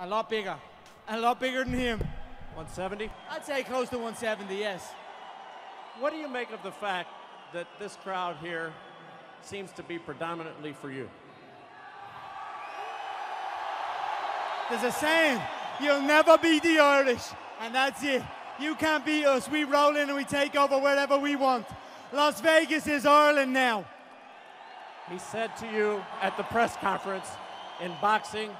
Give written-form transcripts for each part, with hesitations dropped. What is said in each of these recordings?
A lot bigger. A lot bigger than him. 170? I'd say close to 170, yes. What do you make of the fact that this crowd here seems to be predominantly for you? There's a saying, you'll never beat the Irish, and that's it. You can't beat us. We roll in and we take over wherever we want. Las Vegas is Ireland now. He said to you at the press conference, in boxing,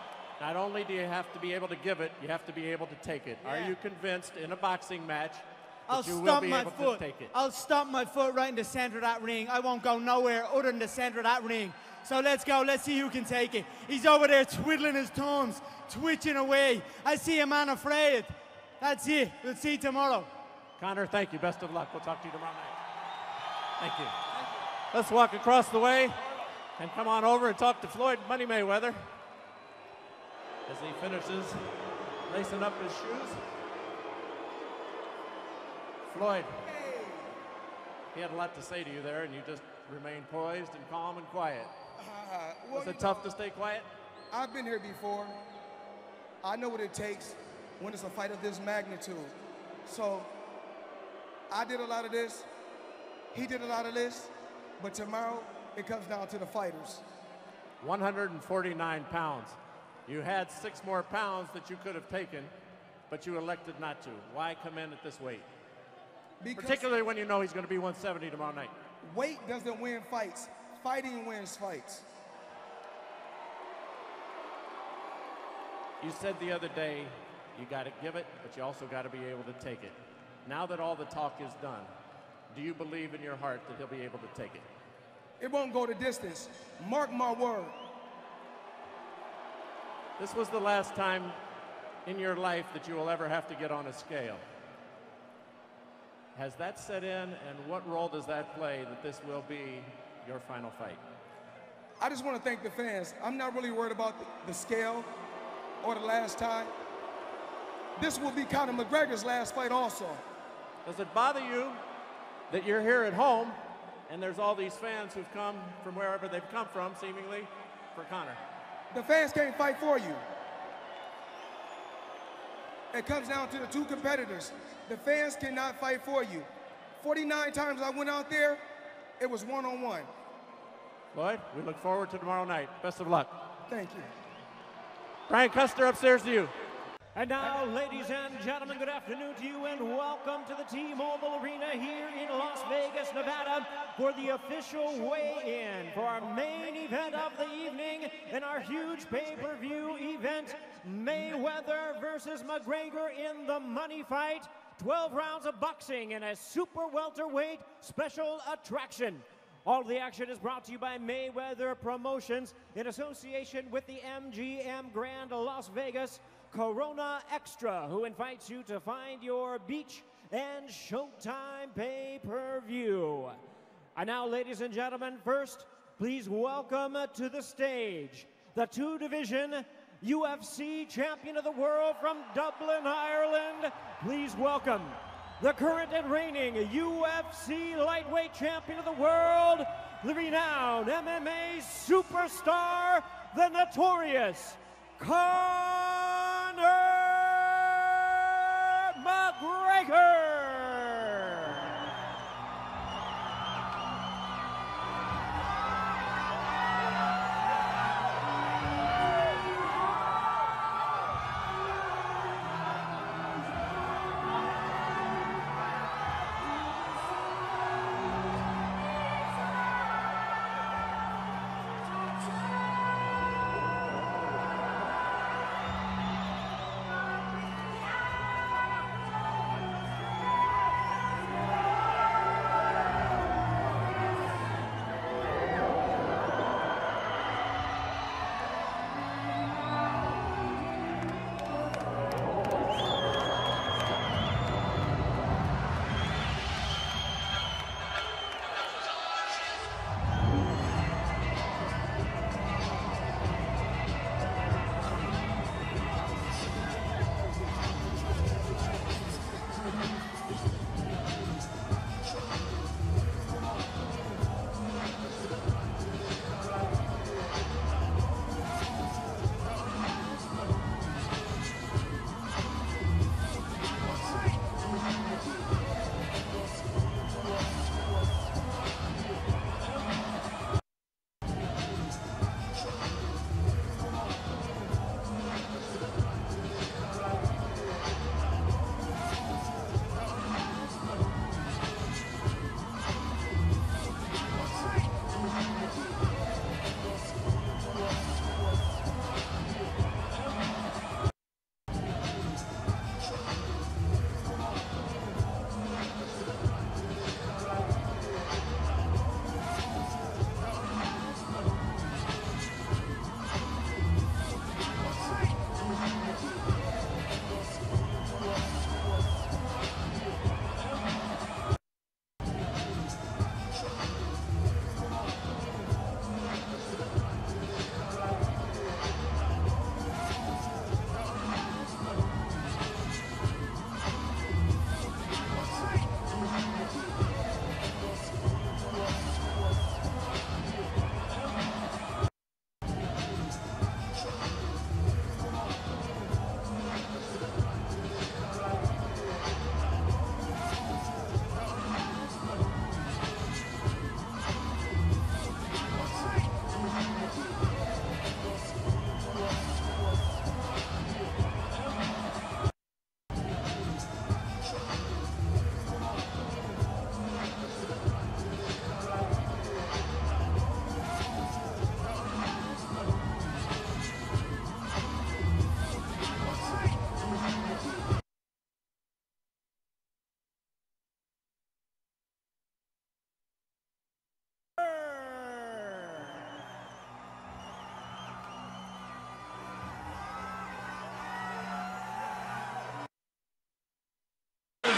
not only do you have to be able to give it, you have to be able to take it. Yeah. Are you convinced in a boxing match I'll that you will stomp be my able foot. to take it? I'll stomp my foot right in the center of that ring. I won't go nowhere other than the center of that ring. So let's go. Let's see who can take it. He's over there twiddling his thumbs, twitching away. I see a man afraid. That's it. We'll see you tomorrow. Conor, thank you. Best of luck. We'll talk to you tomorrow night. Thank you. Let's walk across the way and come on over and talk to Floyd Money Mayweather as he finishes lacing up his shoes. Floyd, he had a lot to say to you there, and you just remained poised and calm and quiet. Was it tough to stay quiet? I've been here before. I know what it takes when it's a fight of this magnitude. So I did a lot of this. He did a lot of this. But tomorrow, it comes down to the fighters. 149 pounds. You had 6 more pounds that you could have taken, but you elected not to. Why come in at this weight? Because particularly when you know he's going to be 170 tomorrow night. Weight doesn't win fights. Fighting wins fights. You said the other day, you got to give it, but you also got to be able to take it. Now that all the talk is done, do you believe in your heart that he'll be able to take it? It won't go the distance. Mark my word. This was the last time in your life that you will ever have to get on a scale. Has that set in, and what role does that play that this will be your final fight? I just want to thank the fans. I'm not really worried about the scale or the last time. This will be Conor McGregor's last fight also. Does it bother you that you're here at home and there's all these fans who've come from wherever they've come from, seemingly, for Conor? The fans can't fight for you. It comes down to the two competitors. The fans cannot fight for you. 49 times I went out there, it was one-on-one. Lloyd, we look forward to tomorrow night. Best of luck. Thank you. Brian Custer, upstairs to you. And now, ladies and gentlemen, good afternoon to you and welcome to the T-Mobile Arena here in Las Vegas, Nevada for the official weigh-in for our main event of the evening and our huge pay-per-view event, Mayweather versus McGregor in the money fight. 12 rounds of boxing and a super welterweight special attraction. All of the action is brought to you by Mayweather Promotions in association with the MGM Grand Las Vegas Corona Extra, who invites you to find your beach and Showtime pay-per-view. And now, ladies and gentlemen, first, please welcome to the stage the two-division UFC champion of the world from Dublin, Ireland. Please welcome the current and reigning UFC lightweight champion of the world, the renowned MMA superstar, the notorious Conor McGregor.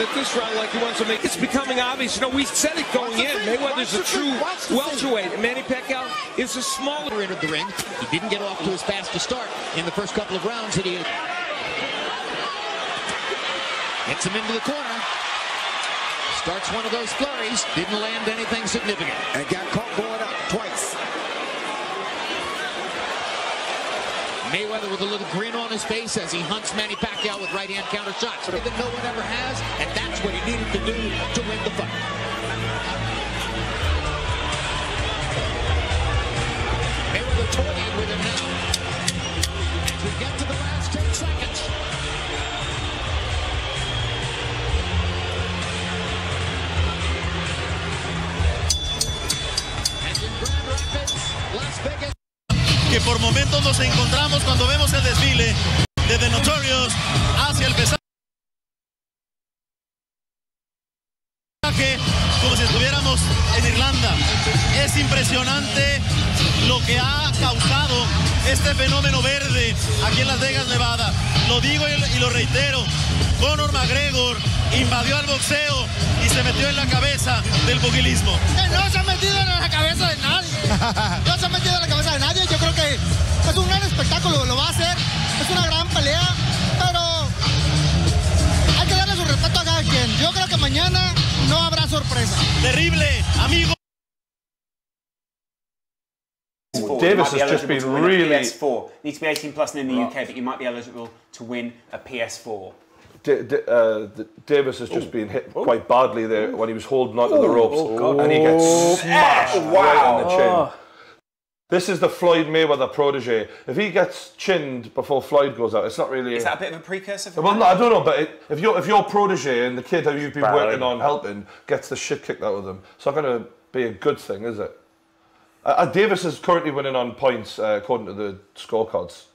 at this round like he wants to make. It's becoming obvious. You know, we said it going in. Mayweather's a true welterweight, and Manny Pacquiao is a smaller. Entered the ring. He didn't get off to his fastest start in the first couple of rounds. And he gets him into the corner. Starts one of those flurries. Didn't land anything significant. And got caught going up twice. Mayweather with a little grin on his face as he hunts Manny Pacquiao with right-hand counter shots. Something that no one ever has, and that's what he needed to do to win the fight. Mayweather toying with him now. As we get to the last 10 seconds. And in Grand Rapids, Las Vegas. Que por momentos nos encontramos cuando vemos el desfile desde Notorious hacia el pesaje, como si estuviéramos en Irlanda. Es impresionante lo que ha causado este fenómeno verde aquí en Las Vegas, Nevada. Lo digo y lo reitero, Conor McGregor invadió al boxeo y se metió en la cabeza del pugilismo. No se ha metido en la cabeza de nadie. No se ha metido en la cabeza de nadie. Yo creo que es un gran espectáculo, lo va a hacer. Es una gran pelea, pero hay que darle su respeto a cada quien. Yo creo que mañana no habrá sorpresa. Terrible, amigo. Davis has just been really... PS4. Need to be 18 plus and in the UK, but you might be eligible to win a PS4. Davis has just been hit quite badly there when he was holding onto the ropes, and he gets smashed right in the chin. This is the Floyd Mayweather protege. If he gets chinned before Floyd goes out, it's not really... Is that a bit of a precursor for Well, no, I don't know, but if your protege and the kid who you've been working on helping gets the shit kicked out of them, it's not going to be a good thing, is it? Davis is currently winning on points according to the scorecards.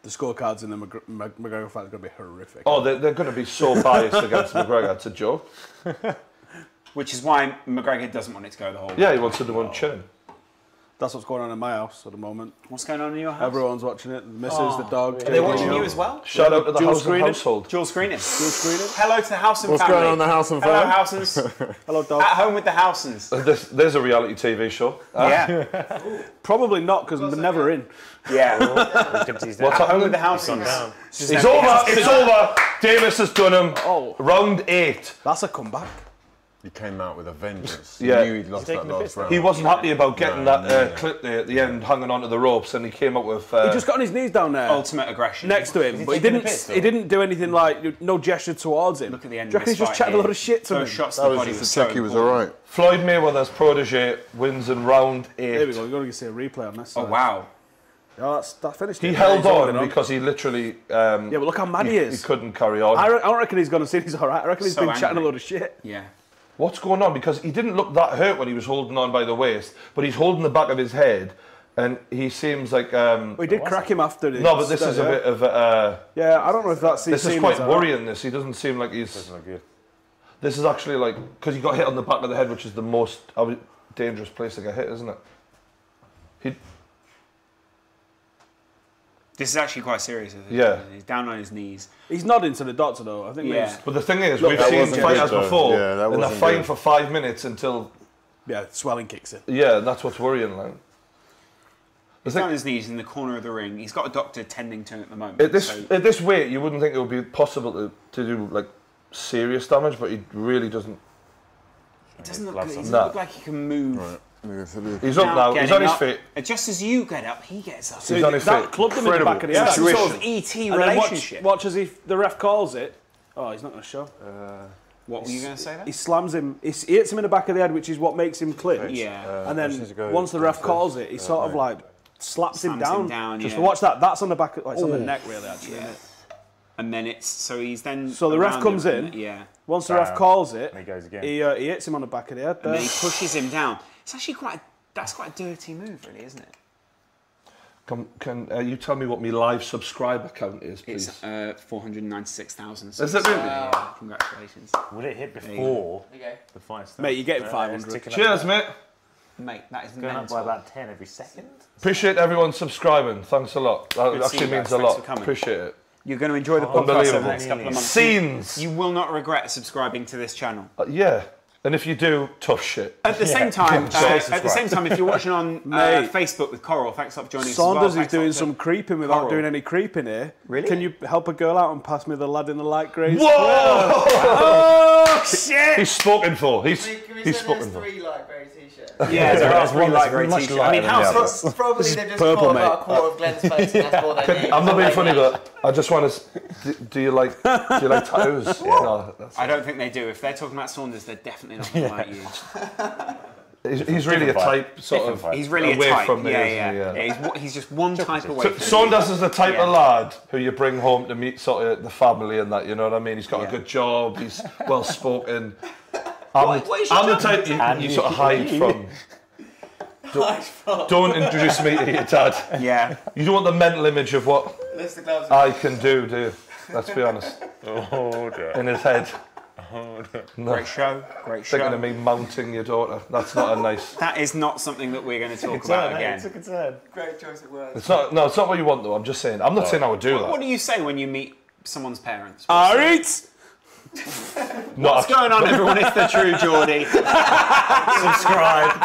The scorecards in the McGregor fight are going to be horrific. Oh, they're going to be so biased against McGregor. It's a joke. Which is why McGregor doesn't want it to go the whole way. Yeah, he wants to do one chin. That's what's going on in my house at the moment. What's going on in your house? Everyone's watching it. The missus, the dog. Are they watching you as well? Shout out to the household. Dual screening. Hello to the Housen family. What's going on in the Housen family? Hello, Housens. Hello, dog. At home with the Housens. There's a reality TV show. Yeah. Probably not, because I'm never in. Yeah. What's At home happening? with the Housens. It's over. It's over. Davis has done him. Oh. Round 8. That's a comeback. He came out with a vengeance. Yeah. He knew he'd lost that last round. He wasn't happy about getting clip there at the end, hanging onto the ropes, and he came up with... he just got on his knees down there. Ultimate aggression. Next to him, but he didn't do anything like, no gesture towards him. Look at the end Do you reckon he's just chatting a lot of shit to him? Those shots to the body was so he was alright. Floyd Mayweather's protege wins in round 8. There we go, we're going to see a replay on this. Oh, wow. Oh, that finished. He held on because he literally... yeah, but look how mad he is. He couldn't carry on. I don't reckon he's going to see he's alright. I reckon he's been chatting a load of shit. Yeah. What's going on? Because he didn't look that hurt when he was holding on by the waist, but he's holding the back of his head, and he seems like... well, he did crack him after this. No, but this is a bit of... yeah, I don't know if that's... This is quite worrying, this. He doesn't seem like he's... Doesn't look good. This is actually like... Because he got hit on the back of the head, which is the most dangerous place to get hit, isn't it? This is actually quite serious, I think. Yeah. He's down on his knees. He's nodding to the doctor, though. I think. Yeah. But the thing is, we've seen fighters before, and they're fighting for 5 minutes until... Yeah, swelling kicks in. Yeah, and that's what's worrying, like. He's down on his knees in the corner of the ring. He's got a doctor tending to him at the moment. At this weight, you wouldn't think it would be possible to do, like, serious damage, but he really doesn't... It doesn't look good. He doesn't look like he can move. Right. He's up now. He's on his feet. Just as you get up, he gets up. So he's on his feet. Clubbed him in the back of the head. Sort of E.T. relationship. Watch as if the ref calls it. Oh, he's not going to show. What were you going to say there? He slams him. He hits him in the back of the head, which is what makes him clinch. Yeah. And then once the ref calls it, he sort of like slaps him down. Just watch that. That's on the back. It's on the neck, really, actually. Isn't it? And then it's he's then. So the ref comes in. Yeah. Once the ref calls it, he goes again. He hits him on the back of the head. And then he pushes him down. It's actually that's quite a dirty move, really, isn't it? Can you tell me what my live subscriber count is, please? It's 496,000. Is it really? Yeah, congratulations. Would it hit before the fight started? Mate, you're getting 500. Cheers, mate. Mate, that is going up by about 10 every second. Appreciate everyone subscribing. Thanks a lot. That actually means a lot. Appreciate it. You're going to enjoy the podcast over the next couple of months. Scenes. You will not regret subscribing to this channel. Yeah. And if you do, tough shit. At the same time, if you're watching on Facebook with Coral, thanks for joining us. Saunders is doing some creeping without doing any creeping here. Really? Can you help a girl out and pass me the lad in the light grey? Whoa! Oh shit! He's spoken for. He's spoken for. 3 light grey t-shirts. Yeah, there are 3 light grey t-shirts. I mean, how probably they've just bought about a quarter of Glenn's face, and that's all they need. I'm not being funny, but I just want to. Do you like tattoos? No, I don't think they do. If they're talking about Saunders, they're definitely not going to like you. He's really a type, sort of. He's really away a type. from me. He's just one type away. Saunders is the type of lad who you bring home to meet sort of the family and that. You know what I mean? He's got a good job. He's well spoken. I'm the type you sort of hide from. Don't introduce me to your dad. Yeah. You don't want the mental image of what I can do you? Let's be honest. Oh dear. In his head. Oh dear. No. Great show. Thinking of me mounting your daughter. That's not a nice. That is not something that we're going to talk about again. It's a concern. Great choice of words. It's not. No, it's not what you want though. I'm just saying. I'm not saying I would do that. What do you say when you meet someone's parents? Alright. What's going on, everyone? It's the True Geordie. Subscribe.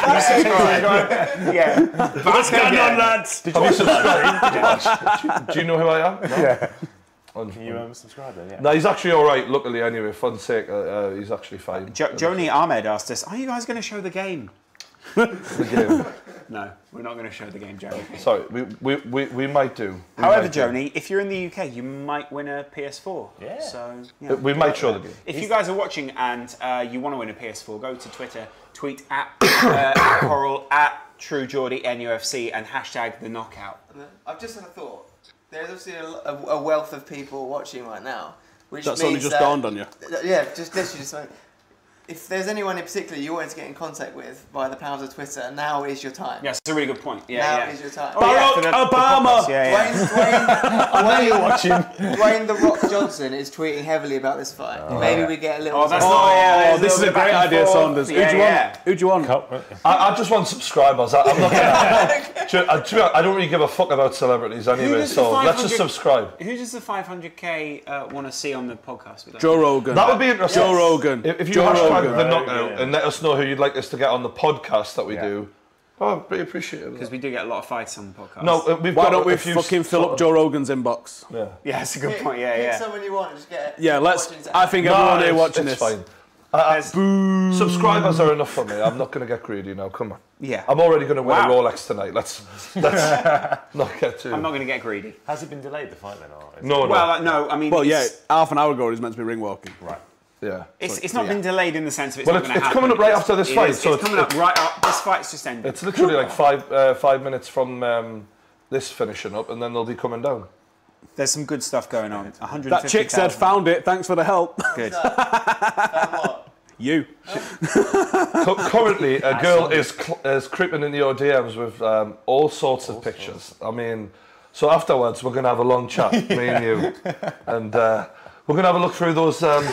Yeah. What's going on, lads? Have you subscribed? Do you know who I am? No? Yeah. Can you subscribe then? Yeah. No, he's actually all right. Luckily, anyway, fun's sake, he's actually fine. Joni Ahmed asked us, "Are you guys going to show the game?" The game. No, we're not going to show the game, Joni. Sorry, we might do. However, Joni, if you're in the UK, you might win a PS4. Yeah. So we might show the game. If you guys are watching and you want to win a PS4, go to Twitter, tweet at Coral at True Geordie NUFC and hashtag the knockout. I've just had a thought. There's obviously a wealth of people watching right now. Which That's means only just dawned on you. Yeah, just literally just. If there's anyone in particular you wanted to get in contact with via the powers of Twitter, now is your time. Yeah, that's a really good point. Now is your time. Barack Obama! Dwayne, you're watching. Dwayne The Rock Johnson is tweeting heavily about this fight. Maybe we get a little... this is a great idea, Saunders. Who do you want? I just want subscribers. I'm not gonna, I don't really give a fuck about celebrities anyway, so let's just subscribe. Who does the 500k want to see on the podcast? Joe Rogan. That would be interesting. Joe Rogan. If you hashtag the knockout and let us know who you'd like us to get on the podcast that we do. Oh, pretty appreciative. Because we do get a lot of fights on the podcast. No, why don't we fucking fill up Joe Rogan's inbox? Yeah, that's a good point. Pick someone you want and just get. Yeah, I think everyone here watching this. Fine. Subscribers are enough for me. I'm not going to get greedy now. Come on. Yeah. I'm already going to win a Rolex tonight. Let's not get too. I'm not going to get greedy. Has it been delayed, the fight then? No. Well, no. I mean. Well, yeah. Half an hour ago, it was meant to be ring walking. Right. Yeah. It's not been delayed in the sense of it's not going to happen. It's coming up right after this fight. So it's coming up right up. This fight's just ended. It's literally like 5 minutes from this finishing up, and then they'll be coming down. There's some good stuff going on. 150,000. That chick said, "Found it. Thanks for the help." Good. Found what? You. Currently, a girl is creeping into your DMs with all sorts of pictures. I mean, so afterwards we're going to have a long chat, me and you, and we're going to have a look through those DMs.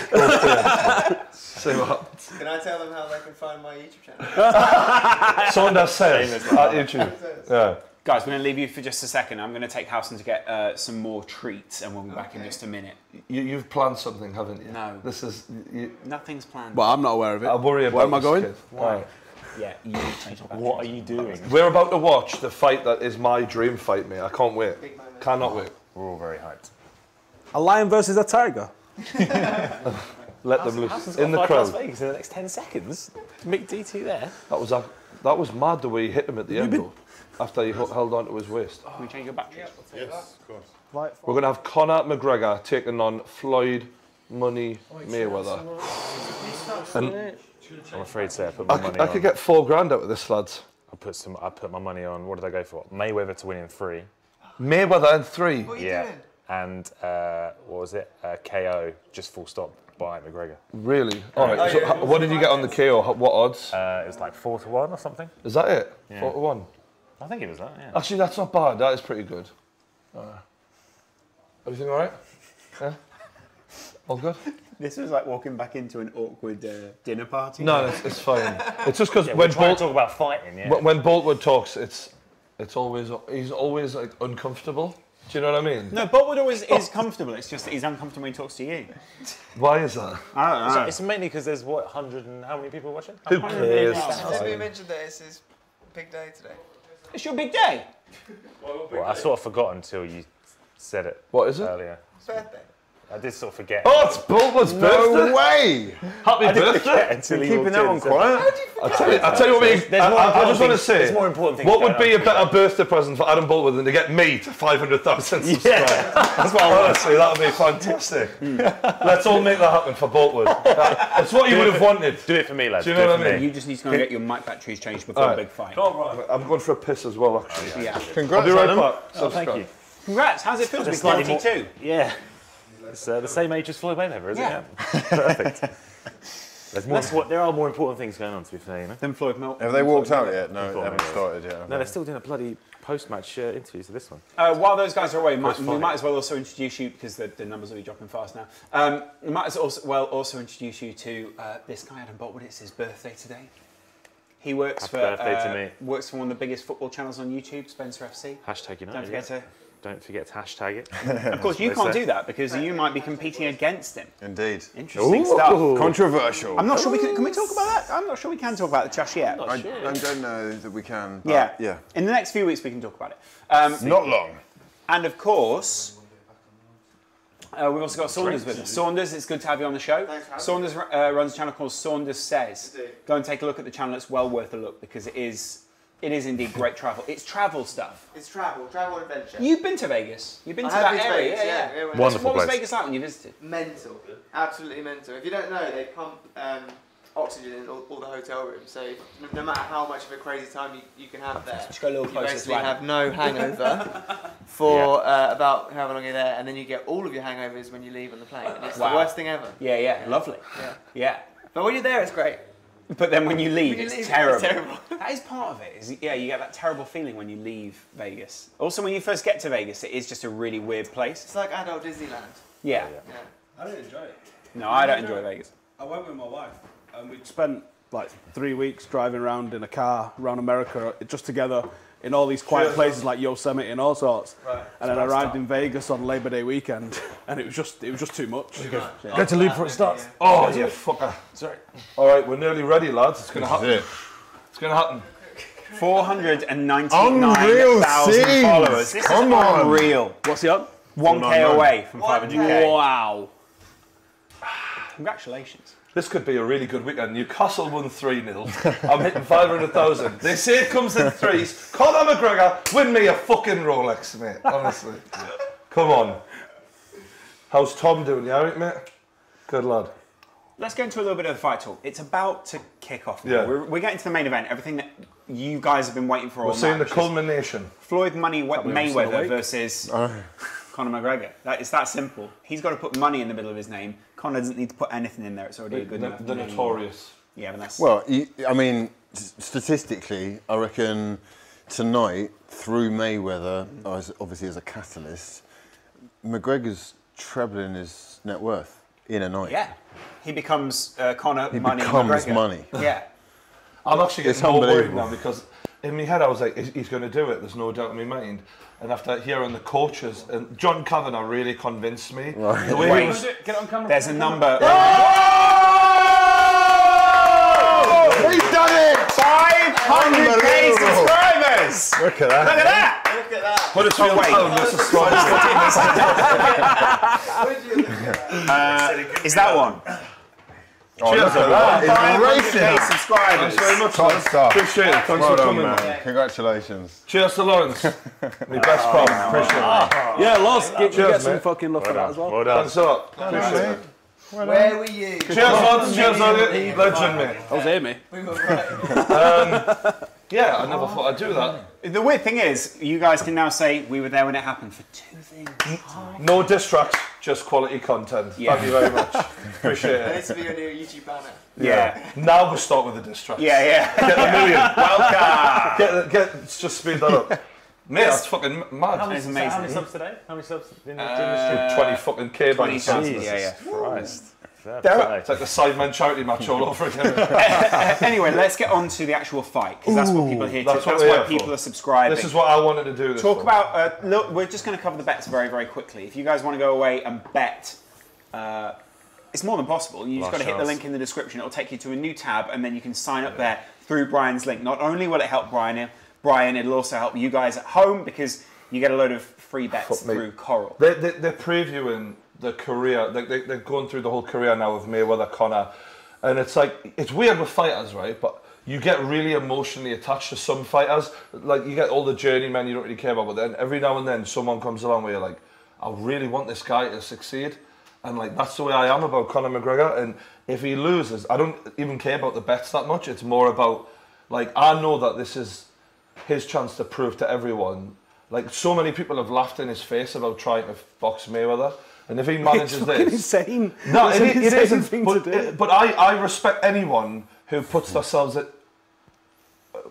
See what happens. Can I tell them how they can find my YouTube channel? Saunders says at YouTube. Yeah. Guys, we're going to leave you for just a second. I'm going to take Howson to get some more treats, and we'll be back in just a minute. You've planned something, haven't you? No. This is... Nothing's planned. Well, I'm not aware of it. I worry about Where am I going? Why? Yeah, what are you doing? We're about to watch the fight that is my dream fight, mate. I can't wait. Cannot wait. We're all very hyped. A lion versus a tiger. Let them loose in the crowd. Las Vegas in the next 10 seconds. Mick DT there. That was mad the way he hit him at the end, though. After he held on to his waist. Can we change your batteries? Yes, of course. We're going to have Conor McGregor taking on Floyd Money Mayweather. And I'm afraid to say I put my money I on. could get $4,000 out of this, lads. I put my money on. What did I go for? Mayweather to win in 3. Mayweather in 3. What are you doing? And what was it? KO, just full stop by McGregor. Really? All right. So what did you get on the KO? What odds? It was like 4-1 or something. Is that it? Yeah. 4-1. I think it was that. Yeah. Actually, that's not bad. That is pretty good. Everything all right? Yeah. All good? This was like walking back into an awkward dinner party. No, it's fine. It's just because when Bolt talk about fighting, when Boltwood talks, it's always he's always like uncomfortable. Do you know what I mean? No, Boltwood always is comfortable. It's just that he's uncomfortable when he talks to you. Why is that? I don't know. It's mainly because there's, what, 100 and how many people watching? Who cares? Has we mentioned that it's his big day today? It's your big day. Well, I sort of forgot until you said it. What is it? Earlier. His birthday. I did sort of forget. Oh, it's Boltwood's birthday! No way! Happy birthday! Until You're keeping that one quiet? I'll tell you what, I just want to say, there's more important things what would be a better birthday present for Adam Boltwood than to get me to 500,000 subscribers? Yeah, that's what I want. Honestly, that would be fantastic. Let's all make that happen for Boltwood. That's what you would have wanted. Do it for me, lads. Do you know what I mean? You just need to go and get your mic batteries changed before a big fight. I'm going for a piss as well, actually. Yeah. I'll Congrats, be right Adam. back. Oh, thank you. Congrats. How's it feel to be 42? Yeah. It's the same age as Floyd Mayweather, isn't it? Perfect. There are more important things going on, to be fair, you know. Then Floyd Mayweather. Have they walked out yet? No, they haven't started yet. No, they're still doing a bloody post-match interviews for this one. While those guys are away, we might as well also introduce you, because the numbers will be dropping fast now. We might as well also introduce you to this guy, Adam Boltwood. It's his birthday today. He works works for one of the biggest football channels on YouTube, Spencer FC. Hashtag United. Don't forget to hashtag it. Of course, you can't do that because you might be competing against him. Indeed. Interesting stuff. Controversial. I'm not sure we can we talk about that? I'm not sure we can talk about the trash yet. I don't know that we can. Yeah. In the next few weeks, we can talk about it. Not long. And of course, we've also got Saunders with us. Saunders, it's good to have you on the show. Thanks, Saunders runs a channel called Saunders Says. Go and take a look at the channel. It's well worth a look because it is indeed great travel. It's travel stuff. It's travel adventure. You've been to Vegas. You've been to that area. Vegas, Yeah. Wonderful What was place. Vegas like when you visited? Mental. Absolutely mental. If you don't know, they pump oxygen in all the hotel rooms. So no matter how much of a crazy time you can have there, Just go a little you closer to basically Adam. have no hangover for about however long you're there, and then you get all of your hangovers when you leave on the plane. And it's the worst thing ever. Yeah. Lovely. Yeah. But when you're there, it's great. But then when you leave, it's terrible. It's terrible. That is part of it. You get that terrible feeling when you leave Vegas. Also, when you first get to Vegas, it is just a really weird place. It's like adult Disneyland. Yeah. I didn't enjoy it. No, I don't enjoy Vegas. I went with my wife and we spent like 3 weeks driving around in a car around America just together in all these quiet places like Yosemite and all sorts. Right. And then I arrived in Vegas on Labor Day weekend and it was just too much. Get to leave before it starts. Oh, you fucker. Sorry. All right, we're nearly ready, lads. It's going to happen. It's going to happen. 499,000 followers. This Come is on. unreal. What's he on? 1K away from 500K. Wow. Congratulations. This could be a really good weekend. Newcastle won 3-0. I'm hitting 500,000. They say it comes in threes. Conor McGregor, win me a fucking Rolex, mate. Honestly. Come on. How's Tom doing? You alright, mate? Good lad. Let's get into a little bit of the fight talk. It's about to kick off now. Yeah. We're getting to the main event. Everything that you guys have been waiting for all We're seeing the night. culmination. Floyd Mayweather awake. versus Conor McGregor. It's that simple. He's got to put money in the middle of his name. Conor doesn't need to put anything in there. It's already a good enough The name. notorious. Yeah, but that's... Well, I mean, statistically, I reckon tonight, through Mayweather, obviously as a catalyst, McGregor's trebling his net worth in a night. Yeah. He becomes Conor He money becomes McGregor. money. Yeah. I'm actually It's getting more worried unbelievable. now because in my head I was like, he's going to do it. There's no doubt in my mind. And after hearing the coaches, and John Kavanagh really convinced me. Right. The way he Wait, was, Get on camera. there's a number. He's done it! 500K subscribers! Look at that. Look at that! Look at that. Huddersfield wait. Town versus Scotland. Is that one? Oh, look at that. It's 500K racing. subscribers. Thanks very much, Top lads. stuff. Appreciate it. Thanks Well for done, coming, man. man. Congratulations. Cheers to Lawrence. My best pal. Appreciate it. Yeah, Loz, get Cheers, some mate. fucking love for that as well. Well done. Thanks a lot. Appreciate it. Where were you? Cheers, lads. Cheers, Elliot. Legend, mate. I was here, mate. We were right. Yeah, I never thought I'd do that. The weird thing is, you guys can now say we were there when it happened for 2 things. No diss tracks, just quality content. Yeah. Thank you very much. Appreciate That it. needs to be your new YouTube banner. Yeah. Now we start with the diss tracks. Yeah. Get a million. Welcome. Let's just speed that up. Mate, that's fucking mad. It's amazing. How many subs today? How many subs in the stream? 20 fucking K by 20 subs. the Yeah. Christ. It's like the Sidemen charity match all over again. Anyway, let's get on to the actual fight, because that's what people are here to. That's why people are subscribing. This is what I wanted to do. Talk about. Look, we're just going to cover the bets very, very quickly. If you guys want to go away and bet, it's more than possible. You just got to hit the link in the description. It'll take you to a new tab, and then you can sign up there through Brian's link. Not only will it help Brian, it'll also help you guys at home, because you get a load of free bets through Coral. They're previewing the career. They're going through the whole career now of Mayweather, Conor, and it's like, it's weird with fighters, right? But you get really emotionally attached to some fighters. Like, you get all the journeymen you don't really care about, but then every now and then someone comes along where you're like, I really want this guy to succeed. And like, that's the way I am about Conor McGregor. And if he loses, I don't even care about the bets that much. It's more about, like, I know that this is his chance to prove to everyone. Like, so many people have laughed in his face about trying to box Mayweather. And if he manages this... It's insane. No, it isn't. Thing to do. But I respect anyone who puts themselves at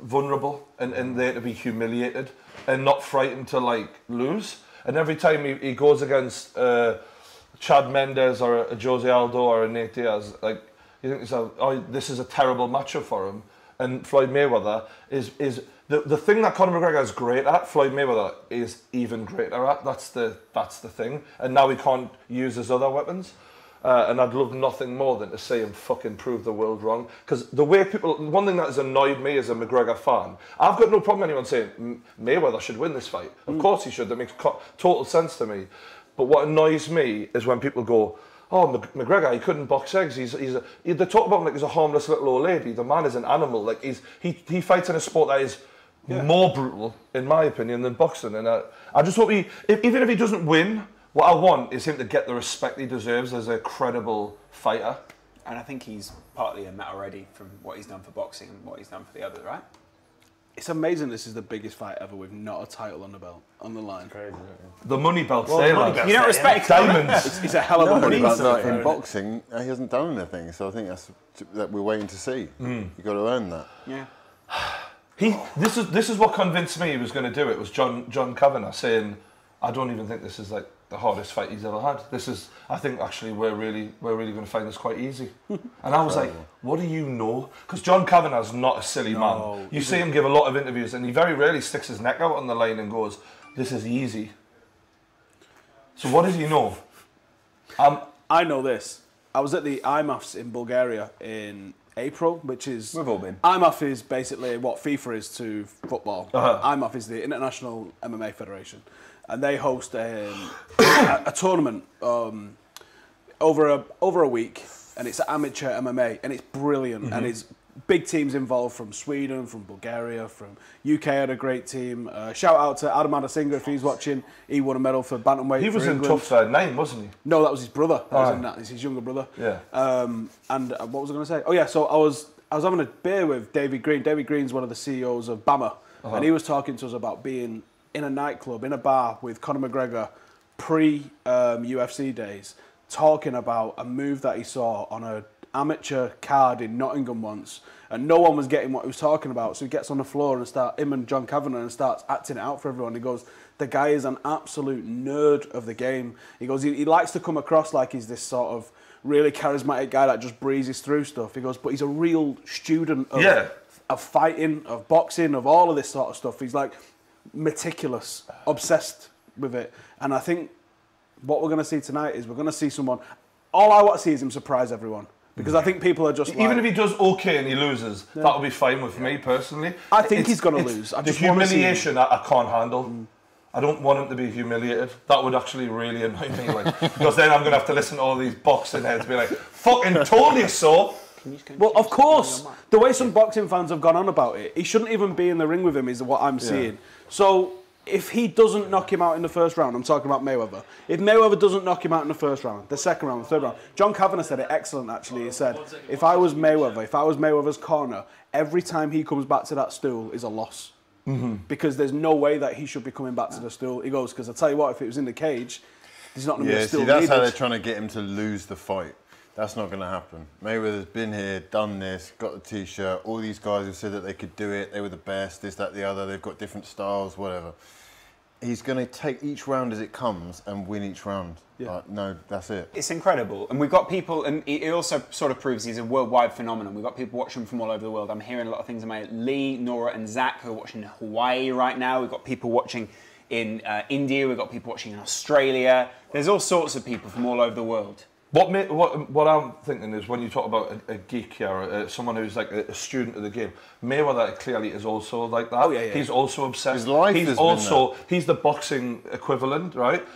vulnerable and there to be humiliated and not frightened to, like, lose. And every time he goes against Chad Mendes or a Jose Aldo or a Nate Diaz, like, you think to yourself, oh, this is a terrible matchup for him. And Floyd Mayweather is the thing that Conor McGregor is great at, Floyd Mayweather is even greater at. That's the thing. And now he can't use his other weapons. And I'd love nothing more than to see him fucking prove the world wrong. Because the way people, one thing that has annoyed me as a McGregor fan, I've got no problem anyone saying Mayweather should win this fight. Of course he should. That makes total sense to me. But what annoys me is when people go, oh, McGregor, he couldn't box eggs. They talk about him like he's a harmless little old lady. The man is an animal. Like, he fights in a sport that is more brutal, in my opinion, than boxing. And I just hope even if he doesn't win, what I want is him to get the respect he deserves as a credible fighter. And I think he's partly in that already from what he's done for boxing and what he's done for the others, right? It's amazing this is the biggest fight ever with not a title on the belt, on the line. Crazy. The money belts, you don't respect diamonds. It's a hell of a money belt. But in boxing, he hasn't done anything, so I think that we're waiting to see. You've got to earn that. Yeah. This is what convinced me he was going to do it, was John Kavanagh saying, I don't even think this is like the hardest fight he's ever had. I think actually we're really going to find this quite easy. And I was like, what do you know? Because John Kavanagh's not a silly man. You see him give a lot of interviews and he very rarely sticks his neck out on the line and goes, this is easy. So what does he know? I know this. I was at the IMAFs in Bulgaria in April, which is... We've all been. IMAF is basically what FIFA is to football. IMAF is the International MMA Federation. And they host a tournament over a week, and it's amateur MMA, and it's brilliant, and it's big teams involved from Sweden, from Bulgaria, from UK had a great team. Shout out to Adam Adesanya if he's watching. He won a medal for bantamweight. He was for in England. Tough 9, wasn't he? No, that was his brother. That was in that. It's his younger brother. Yeah. And what was I going to say? Oh yeah, so I was having a beer with David Green. David Green's one of the CEOs of BAMA, and he was talking to us about being in a nightclub, in a bar with Conor McGregor pre-UFC days, talking about a move that he saw on an amateur card in Nottingham once, and no one was getting what he was talking about. So he gets on the floor and him and John Kavanagh, and starts acting it out for everyone. He goes, the guy is an absolute nerd of the game. He goes, he likes to come across like he's this sort of really charismatic guy that just breezes through stuff. He goes, but he's a real student of fighting, of boxing, of all of this sort of stuff. He's like meticulous, obsessed with it. And I think what we're going to see tonight is we're going to see someone, all I want to see is him surprise everyone. Because I think people are just even if he does okay and he loses, that'll be fine with me personally. I think he's going to lose. The humiliation I can't handle. I don't want him to be humiliated. That would actually really annoy me, like, because then I'm going to have to listen to all these boxing heads be like, fucking told you so. Well, of course, the way some boxing fans have gone on about it, he shouldn't even be in the ring with him is what I'm seeing. So if he doesn't knock him out in the first round, I'm talking about Mayweather. If Mayweather doesn't knock him out in the first round, the second round, the third round, John Kavanagh said it excellent actually. He said, if I was Mayweather's corner, every time he comes back to that stool is a loss. Because there's no way that he should be coming back to the stool. He goes, because I tell you what, if it was in the cage, there's not going to be a stool that's needed. how they're trying to get him to lose the fight. That's not going to happen. Mayweather's been here, done this, got the T-shirt. All these guys have said that they could do it. They were the best, this, that, the other. They've got different styles, whatever. he's going to take each round as it comes and win each round. Yeah. No, that's it. It's incredible. And we've got people, and it also sort of proves he's a worldwide phenomenon. We've got people watching from all over the world. I'm hearing a lot of things about Lee, Nora and Zach who are watching in Hawaii right now. We've got people watching in India. We've got people watching in Australia. There's all sorts of people from all over the world. What I'm thinking is when you talk about a geek here, or someone who's like a student of the game, Mayweather clearly is also like that. Oh, yeah. He's also obsessed. His life He's the boxing equivalent, right?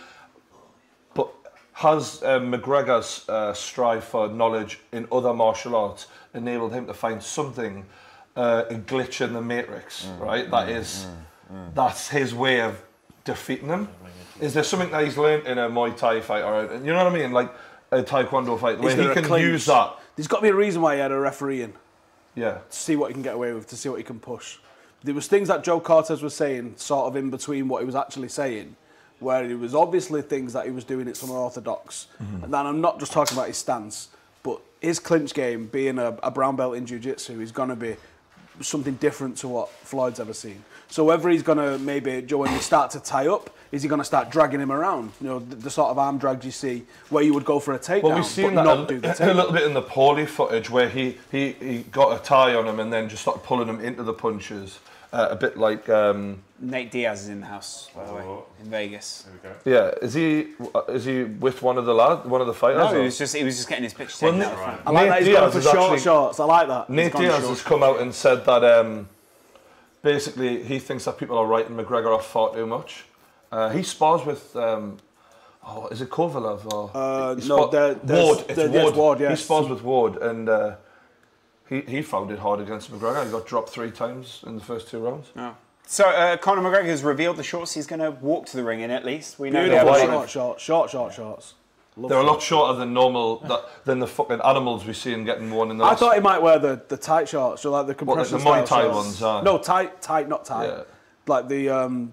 But has McGregor's strive for knowledge in other martial arts enabled him to find something, a glitch in the matrix, right? That's his way of defeating him. Is there something that he's learned in a Muay Thai fight, or you know what I mean, like a Taekwondo fight, where he can use that? There's got to be a reason why he had a referee in. Yeah. To see what he can get away with, to see what he can push. There was things that Joe Cortez was saying, sort of in between what he was actually saying, where it was obviously things that he was doing at some unorthodox. And then I'm not just talking about his stance, but his clinch game, being a brown belt in jiu-jitsu, is going to be something different to what Floyd's ever seen. So whether he's going to maybe, Joe, when we start to tie up, is he going to start dragging him around? You know, the sort of arm drags you see where you would go for a takedown, well, we've seen that not do the takedown. a little bit in the Paulie footage where he got a tie on him and then just started pulling him into the punches. A bit like... Nate Diaz is in the house, by the way, in Vegas. Yeah, is he with one of the fighters? No, he was just getting his picture taken out. I like that he's going for short shorts. I like that. Nate Diaz has come out and said that basically he thinks that people are writing McGregor off far too much. He spars with, is it Kovalev? Or Ward. It's Ward, yes. He spars with Ward, and he found it hard against McGregor. He got dropped 3 times in the first 2 rounds. Oh. So Conor McGregor has revealed the shorts he's going to walk to the ring in, at least. We know short shorts. They're a lot shorter than normal, than the fucking animals we've seen getting one in the last... I thought he might wear the tight shorts, so like the compression the Muay Thai ones, No, tight, not tight. Yeah. Like the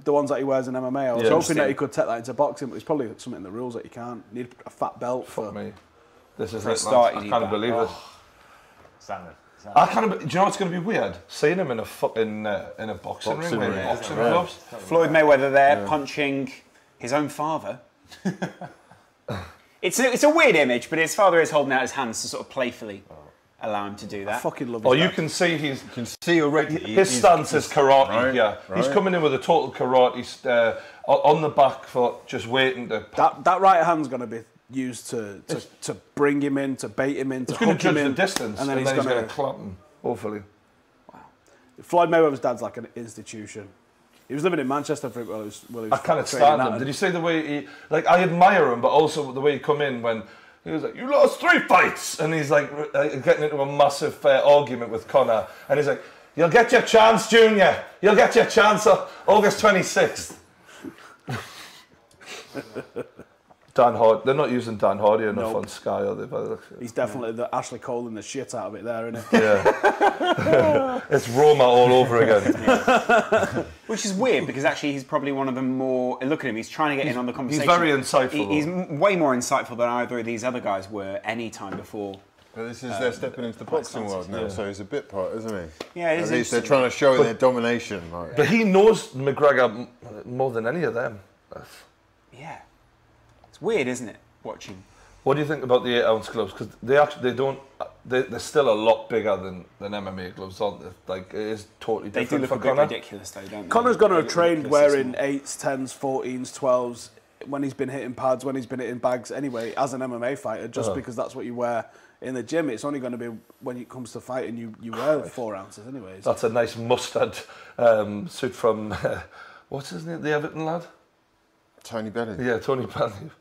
ones that he wears in MMA. I was hoping that he could take that into boxing, but it's probably something in the rules that you can't. You need a fat belt for me. This is for a start. I can't believe it. Standard. I can't. Do you know what's going to be weird? Seeing him in a fucking in a boxing ring with boxing gloves. Floyd Mayweather there punching his own father. It's a weird image, but his father is holding out his hands to sort of playfully allow him to do that. I fucking love his you can see already his stance is karate. Right, yeah, he's coming in with a total karate on the back foot, just waiting to. That right hand's going to be used to bring him in, to bait him in, to hook him in, the distance, and then he's going to clap him. Hopefully. Wow. Floyd Mayweather's dad's like an institution. He was living in Manchester for while he was I can't stand him. Did you see the way he... Like, I admire him, but also the way he come in when... He was like, you lost 3 fights! And he's like getting into a massive argument with Conor. And he's like, you'll get your chance, Junior. You'll get your chance on August 26th. Dan Hardy. They're not using Dan Hardy enough on Sky, are they? He's definitely the Ashley Cole and the shit out of it there, isn't he? Yeah. It's Roma all over again. Which is weird, because actually he's probably one of the more... Look at him, he's trying to get in on the conversation. He's very insightful. He's way more insightful than either of these other guys were any time before. Well, this is they're stepping into the boxing world now, so he's a bit part, isn't he? Yeah, it At is. least they're trying to show their domination. Like. But he knows McGregor more than any of them. Yeah. It's weird, isn't it, watching? What do you think about the 8-ounce gloves? Because they're still a lot bigger than MMA gloves, aren't they? Like, it is totally different. They do look for a bit Conor. ridiculous, though, don't they? Conor's going to have trained wearing 8s, 10s, 14s, 12s when he's been hitting pads, when he's been hitting bags anyway, as an MMA fighter, just because that's what you wear in the gym. It's only going to be when it comes to fighting, you wear 4 ounces anyways. That's a nice mustard suit from, what's his name, the Everton lad? Tony Bennett. Yeah, Tony Bennett.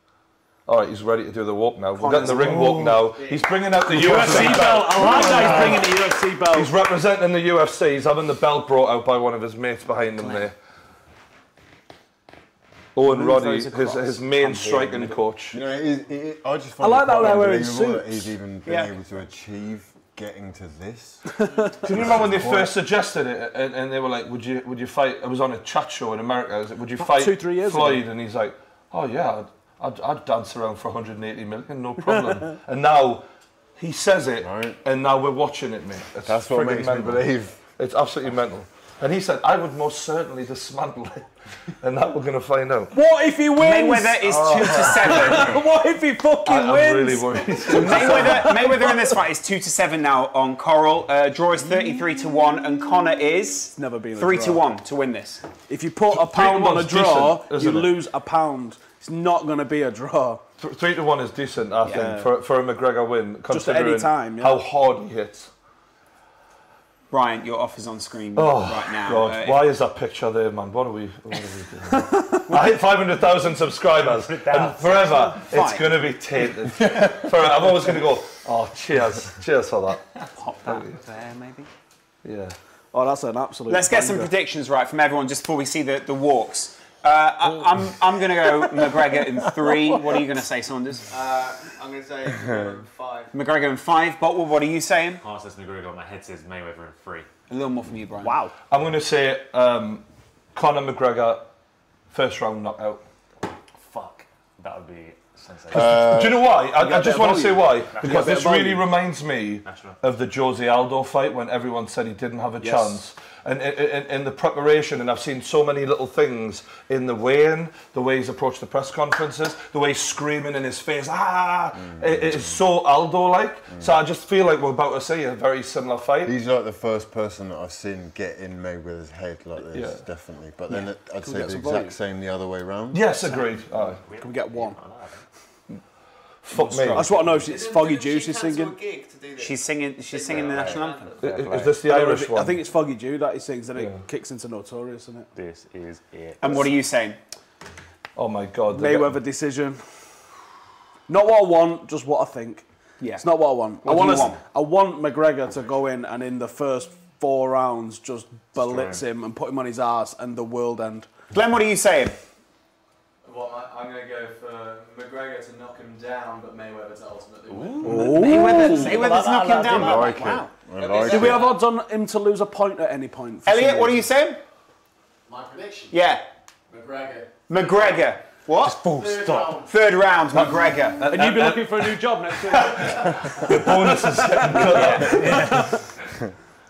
All right, he's ready to do the walk now. We're getting the ring walk now. He's bringing out the UFC belt. I like that he's bringing the UFC belt. He's representing the UFC. He's having the belt brought out by one of his mates behind him there. Owen Roddy, his main striking coach. You know, I just find like that they're wearing unbelievable suits. that he's even been able to achieve getting to this. Do you remember when they first suggested it, and they were like, "Would you fight?" It was on a chat show in America. Would you fight 2-3 years Floyd? ago. And he's like, "Oh yeah, I'd dance around for 180 million, no problem." And now he says it, and now we're watching it, mate. That's what makes me believe. It's absolutely mental. And he said, I would most certainly dismantle it. And that we're going to find out. What if he wins? Mayweather is 2-7. What if he fucking wins? I'm really worried. Mayweather in this fight is 2-7 now on Coral. Draw is 33-1, and Conor is never been 3-1 to win this. If you put a pound on a draw, decent, you lose a pound. It's not going to be a draw. 3-1 is decent, I think, for a McGregor win, considering just any time, how hard he hits. Brian, your offer's on screen right now. God, why is that picture there, man? What are we doing? I hit 500,000 subscribers, and forever it's going to be tainted. I'm always going to go, oh, cheers for that. Pop that there, maybe. Yeah. Oh, that's an absolute. Let's get some predictions right from everyone just before we see the walks. I'm going to go McGregor in 3. What are you going to say, Saunders? I'm going to say McGregor in 5. McGregor in 5. Botwell, what are you saying? Heart says McGregor. My head says Mayweather in 3. A little more from you, Brian. Wow. I'm going to say Conor McGregor, first round knockout. Fuck. That would be sensational. Do you know why? I just want to say why. Because this really volume. reminds me of the Jose Aldo fight when everyone said he didn't have a chance. And in the preparation, and I've seen so many little things in the weigh-in, the way he's approached the press conferences, the way he's screaming in his face, it is so Aldo-like. So I just feel like we're about to see a very similar fight. He's like the first person that I've seen get in Mayweather's head like this, definitely. But then I'd say the exact same the other way round. Yes, agreed. Can we get one? Fuck me. I just want to know if it's Foggy Juice she's singing. She's singing the national anthem. Is this the Irish one? I think it's Foggy Jew that he sings, then it kicks into Notorious, isn't it? This is it. And what are you saying? Oh my God. Mayweather decision. Not what I want, just what I think. Yeah. It's not what I want. What do you want? I want McGregor to go in and in the first 4 rounds just blitz him and put him on his arse and the world end. Glenn, what are you saying? Well, I'm going to go for McGregor to knock him down, but Mayweather to ultimately win. Mayweather's knock him down. Wow. Do we have odds on him to lose a point at any point? Elliot, what are you saying? My prediction? Yeah. McGregor. What? Just full stop. Third round, McGregor. And you've been looking for a new job next week. The bonus is getting cut.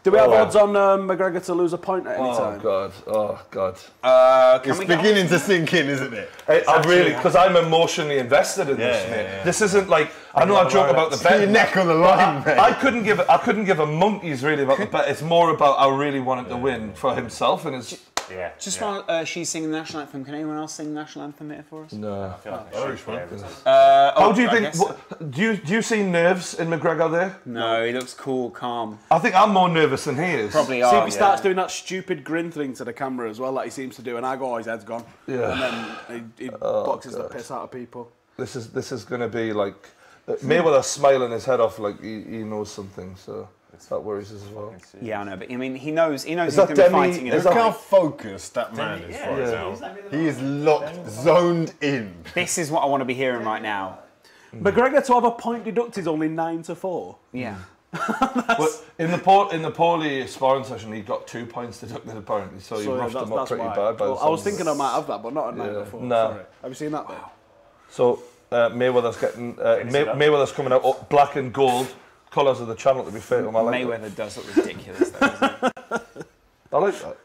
Do we have odds on McGregor to lose a point at any time? Oh God. It's beginning to sink in, isn't it? I really, because I'm emotionally invested in this, mate. Yeah. This isn't like, I know I joke about the bet. Your neck on the line, mate. I couldn't give a monkey's really about the bet. It's more about I really wanted to win for himself and his. Yeah. Just while she's singing the national anthem, can anyone else sing the national anthem here for us? No. I feel like Irish one. How do you think? Do you see nerves in McGregor there? No, he looks cool, calm. I think I'm more nervous than he is. Probably See are. if he starts doing that stupid grin thing to the camera as well, like he seems to do, and I go, oh, his head's gone. Yeah. And then he boxes the piss out of people. This is going to be like Mayweather smiling his head off like he knows something. So. That worries us as well. Yeah, I know, but I mean, he knows he's going that to be fighting. Look how focused that man is right now. He is locked, zoned in. This is what I want to be hearing right now. McGregor to have a point deducted is only 9-4. Yeah. Well, in the Paulie sparring session, he got 2 points deducted apparently, so he roughed him up pretty bad. I was thinking I might have that, but not a 9-4. No. Sorry. Have you seen that? Wow. So Mayweather's getting Mayweather's coming out black and gold. Colours of the channel, to be fair to him. Mayweather does look ridiculous, though, doesn't he? I like that.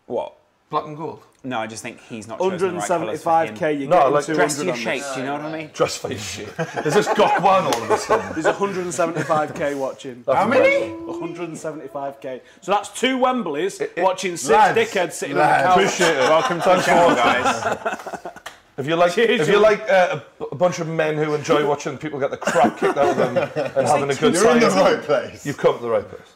What? Black and gold? No, I just think he's not chosen the right colours for him. 175k, you No, I get like dress for your shape, do you know what I mean? Dress for your shape. Is this Gok Wan all of a sudden? There's 175k watching. How many? 175k. So that's 2 Wembleys watching 6 dickheads sitting on the couch. Appreciate it. Welcome to the channel, guys. If you like a bunch of men who enjoy watching people get the crap kicked out of them and having a good time, You're in the right place. You've come to the right place.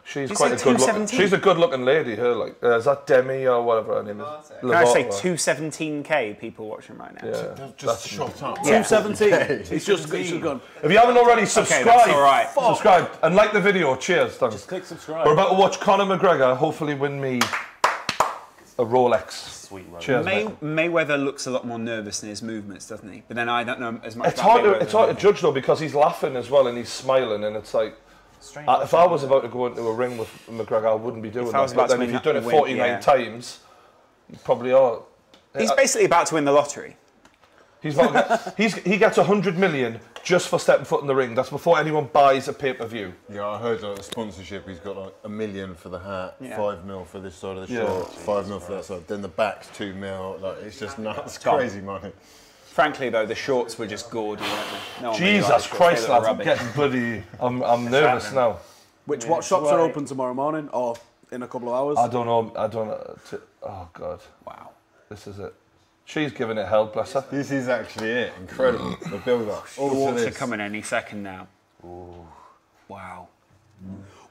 She's quite a good looking. She's a good-looking lady. Her is that Demi or whatever her name is? Can I say 217k people watching right now? Yeah, just shot up. 217. It's just gone. If you haven't already, subscribe. That's all right. Subscribe and like the video. Cheers. Thanks. Just click subscribe. We're about to watch Conor McGregor hopefully win me a Rolex. Sweet Rolex. Cheers, Mayweather looks a lot more nervous in his movements, doesn't he? But then I don't know as much It's about hard to judge though because he's laughing as well and he's smiling and it's like. If I was about to go into a ring with McGregor, I wouldn't be doing that. But then if you've done it 49 times, you probably are. He's basically about to win the lottery. He's not. He gets 100 million just for stepping foot in the ring. That's before anyone buys a pay-per-view. Yeah, I heard like, a sponsorship. He's got like $1 million for the hat, Yeah. 5 mil for this side of the Yeah. short, 5 mil for that side. Then the back's 2 mil. Like it's just nuts, crazy money. Frankly, though, the shorts were just gaudy, weren't they? No one really liked Jesus the shorts, Christ, they look lads! I'm rubbish. getting bloody. I'm nervous now. What shops are open tomorrow morning or in a couple of hours? I don't know. Oh God. Wow. This is it. She's giving it hell, bless her. This is actually it. Incredible. The build-up. The walks are coming any second now. Ooh. Wow.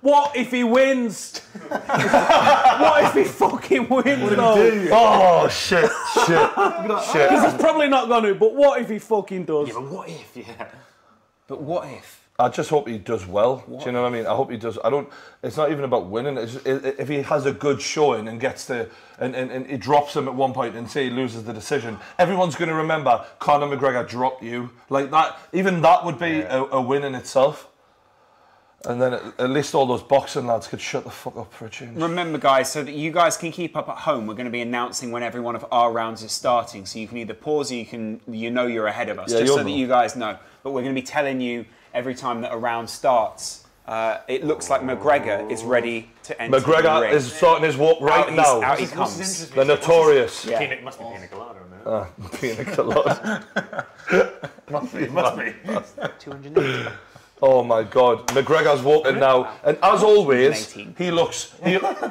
What if he wins? What if he fucking wins, though? Oh, shit. Because he's probably not going to, but what if he fucking does? Yeah, but what if? Yeah. But what if? I just hope he does well. Do you know what I mean? I hope he does. It's not even about winning. It's just, if he has a good showing and gets and he drops him at one point and say he loses the decision, everyone's going to remember Conor McGregor dropped you. Like that. Even that would be a win in itself. And then at least all those boxing lads could shut the fuck up for a change. Remember, guys, so that you guys can keep up at home, we're going to be announcing when every one of our rounds is starting. So you can either pause or you're ahead of us, Yeah, just so that you guys know. But we're going to be telling you every time that a round starts. It looks like McGregor is ready to enter the ring. McGregor is starting his walk right now. Out he comes. The notorious. Yeah. It must be pina colada, man. Pina colada. must be. 280. Oh my God, McGregor's walking now, and as always, he looks.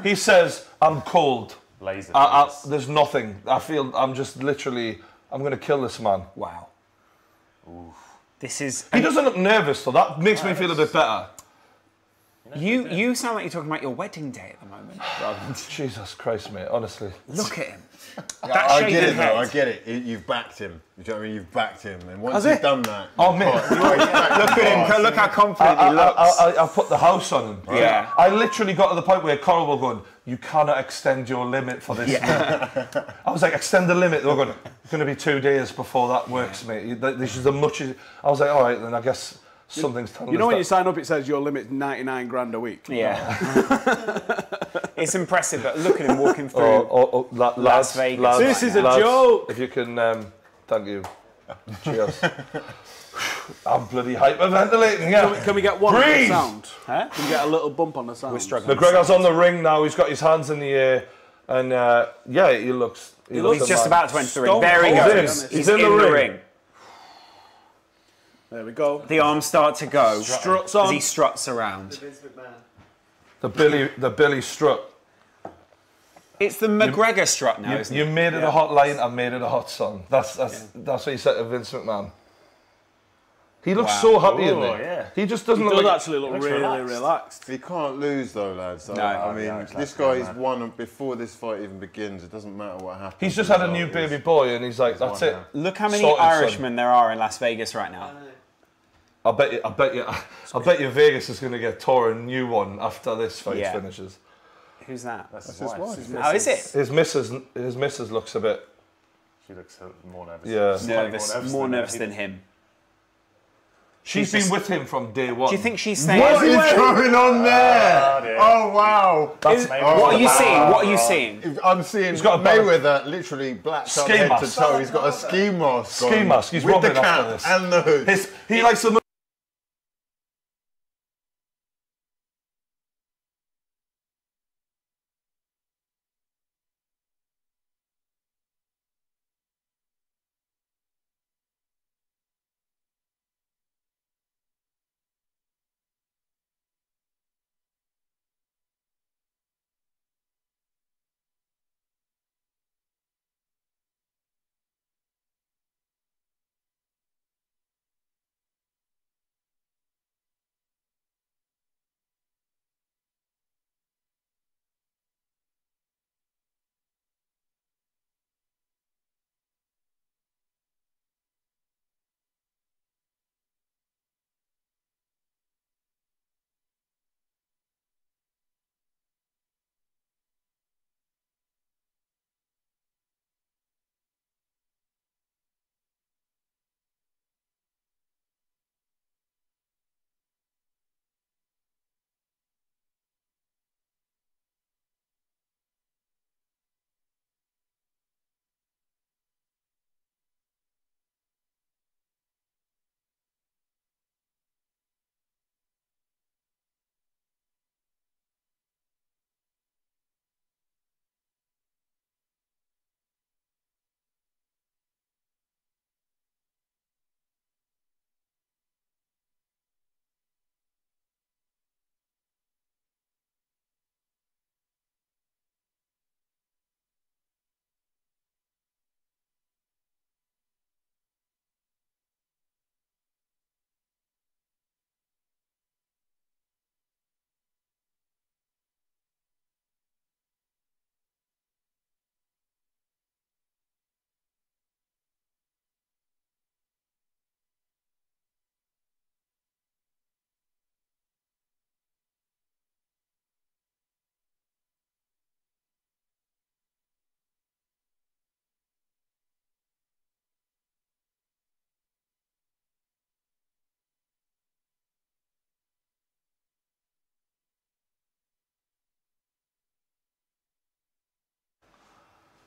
He says, "I'm cold. Laser. There's nothing. I'm just literally. I'm going to kill this man." Wow. Oof. This is. He doesn't look nervous, so that makes me feel a bit better. You sound like you're talking about your wedding day at the moment. Jesus Christ, mate. Honestly. Look at him. I get it, though. I get it. You've backed him. You know what I mean? You've backed him, and once Has you've it? done that, Oh, mate. Look at him. Look how confident he looks. I put the house on him. Yeah. I literally got to the point where Conor was going, "You cannot extend your limit for this." Man. I was like, "Extend the limit." They were going, "It's going to be 2 days before that works, mate. This is as much as." I was like, "All right, then I guess something's telling us." You know when that. you sign up, it says your limit's 99 grand a week. Yeah. It's impressive, but look at him walking through Las Vegas. Lads, This is a lads, joke. If you can, thank you. Cheers. I'm bloody hyperventilating, yeah. Can we get one on the Breathe. sound? Huh? Can we get a little bump on the sound? We're struggling. McGregor's on the ring now. He's got his hands in the air, and yeah, he looks. He's just about to enter the ring. Stone There he cold. goes. He's in the ring. There we go. The arms start to go. Struts as on. he struts around. The Billy strut. It's the McGregor strut now, isn't You it? made it a hot line. I made it a hot song. That's what he said to Vince McMahon. He looks so happy in there. Yeah. He just doesn't He look does like. actually look really relaxed. he can't lose, though, lads. No. I mean, this guy's won before this fight even begins. It doesn't matter what happens. He's just had a new baby boy, and he's like, "That's it." Look how many Sorted, son. Irishmen there are in Las Vegas right now. I bet you Vegas is going to get Tor a new one after this fight Yeah. finishes. Who's that? That's his wife. Oh, is it? His missus looks a bit. She looks more nervous. Yeah. More nervous than him. She's been with him from day one. Do you think she's saying? What is going on there? Oh, wow. What are you seeing? What are you seeing? I'm seeing He's got a Mayweather literally blacked up Ski head mask. to toe. He's got a ski mask. Ski on mask. He's with the robbing after cap this. and the hood. He likes the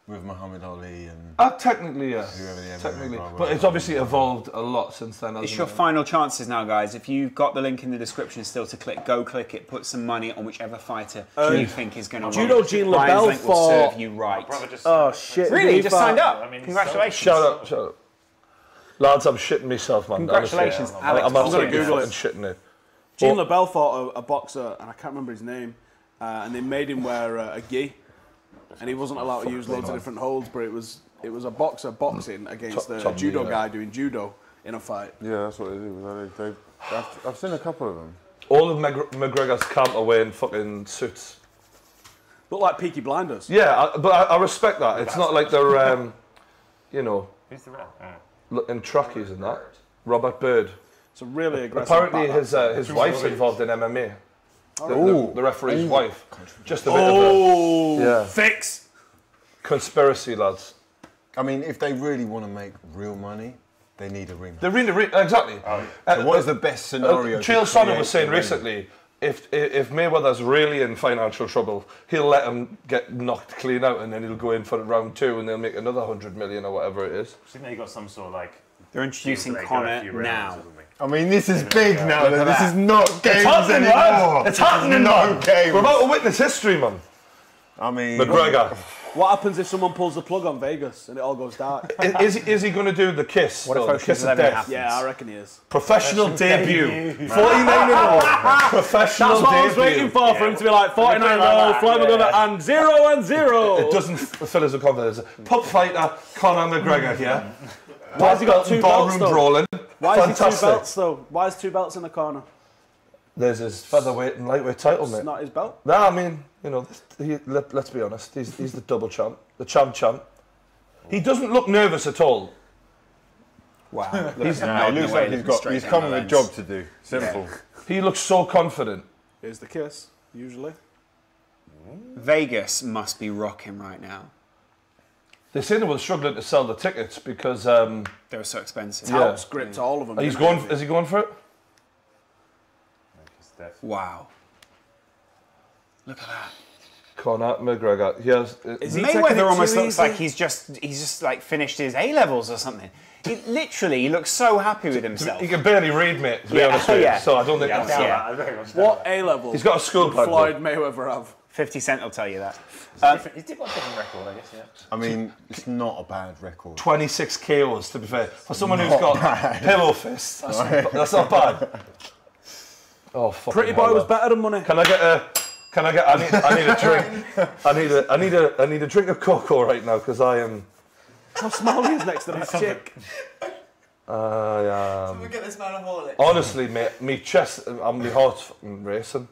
with Muhammad Ali and technically, yeah. Technically. But it's obviously evolved a lot since then. It's your final chances now, guys. If you've got the link in the description still to click, go click it. Put some money on whichever fighter you think is going to win. Judo Jean Ryan's LaBelle link will serve you right. Oh, shit. Really? Just signed up? Congratulations. Shut up. Lads, I'm shitting myself, man. Congratulations, honestly. Alex. I'm gonna absolutely Google fucking shitting it. Jean LaBelle fought a boxer, and I can't remember his name, and they made him wear a gi, and he wasn't allowed to use loads of different holds, but it was a boxer boxing against a judo guy doing judo in a fight. Yeah, that's what they do. I've seen a couple of them. All of McGregor's counterweight in fucking suits. Look like Peaky Blinders. Yeah, but I respect that. It's not like they're, you know, Who's the ref? in trackies and that. Robert Bird. It's a really aggressive. Apparently his wife's involved in MMA. The referee's wife. Just a bit of a fix. Conspiracy, lads. I mean, if they really want to make real money, they need a rematch. They really, exactly. So what is the best scenario? Chael Sonnen was saying recently, if Mayweather's really in financial trouble, he'll let him get knocked clean out, and then he'll go in for round 2, and they'll make another 100 million or whatever it is. I think they got some sort of like. They're introducing Conor now. I mean, this is big now. This is not games happening, anymore. It's happening, no games. We're about to witness history, man. I mean, McGregor. What happens if someone pulls the plug on Vegas and it all goes dark? Is he going to do the kiss? What if the kiss of death? Yeah, I reckon he is. Professional debut. 49-0. Professional That's what I was debut. waiting for him to be like 49-0, Floyd McGregor, and 0-0. It doesn't fill us with confidence. Pub fighter Conor McGregor here. Why has he got 2 belts though? Brawling. Why is he 2 Fantastic. belts though? Why is 2 belts in the corner? There's his featherweight and lightweight title, mate. It's not his belt. Nah, I mean, you know, let's be honest. He's the double champ, the champ. He doesn't look nervous at all. Wow. he looks like he's come with a job to do. Simple. Yeah. He looks so confident. Here's the kiss, usually. Vegas must be rocking right now. They say they were struggling to sell the tickets because they were so expensive. Touts gripped all of them. Is he going for it? Wow. Look at that. Conor McGregor. Mayweather almost looks like he's just like finished his A-levels or something. He looks so happy with himself. He can barely read, mate, to be honest with you. So I don't think that's What A-level? He's got a school did Floyd Mayweather have? 50 Cent will tell you that. He did got a different record, I guess, yeah. I mean, it's not a bad record. 26 KOs, to be fair. For someone who's got pillow fists, that's not bad. Oh, fucking Pretty Boy was better than Money. I need a drink. I need a drink of cocoa right now because I am. How small he is next to that chick. Someone get this man a Horlick. Honestly, mate, me chest and my heart's fucking racing.